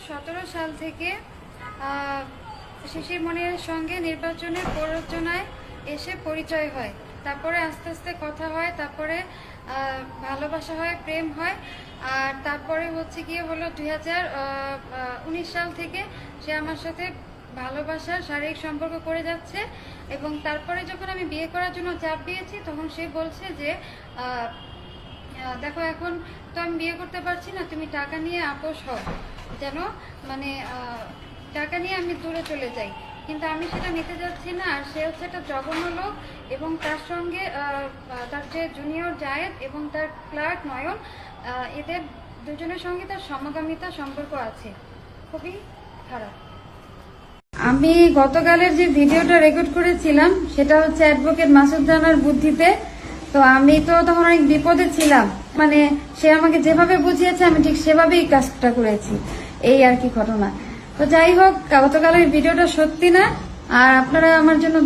2017 সাল থেকে শিশির মনিরের সঙ্গে নির্বাচনের প্ররোচনায় এসে পরিচয় হয়, তারপরে আস্তে আস্তে কথা হয়, তারপরে ভালোবাসা হয়, প্রেম হয়, আর তারপরে হচ্ছে গিয়ে হলো 2019 সাল থেকে সে আমার সাথে ভালোবাসার শারীরিক সম্পর্ক করে যাচ্ছে। এবং তারপরে যখন আমি বিয়ে করার জন্য চাপ দিয়েছি তখন সে বলছে যে দেখো এখন তো আমি বিয়ে করতে পারছি না, তুমি টাকা নিয়ে আপোষ হও, যেন মানে টাকা নিয়ে আমি দূরে চলে যাই। কিন্তু আমি সেটা নিতে যাচ্ছি না। আর সে হচ্ছে একটা জঘন্য লোক, এবং তার সঙ্গে তার যে জুনিয়র জায়েদ এবং তার ক্লার্ক নয়ন, এদের দুজনের সঙ্গে তার সমগামিতা সম্পর্ক আছে। খুবই খারাপ। আমি গতকালের যে ভিডিওটা রেকর্ড করেছিলাম সেটা হচ্ছে অ্যাডভোকেট মাসুদ রানার বুদ্ধিতে। তো আমি তো তখন অনেক বিপদে ছিলাম, মানে সে আমাকে যেভাবে বুঝিয়েছে আমি ঠিক সেভাবেই কাজটা করেছি, এই আর কি ঘটনা। তো যাই হোক, গতকালের ভিডিওটা সত্যি না, আর আপনারা আমার জন্য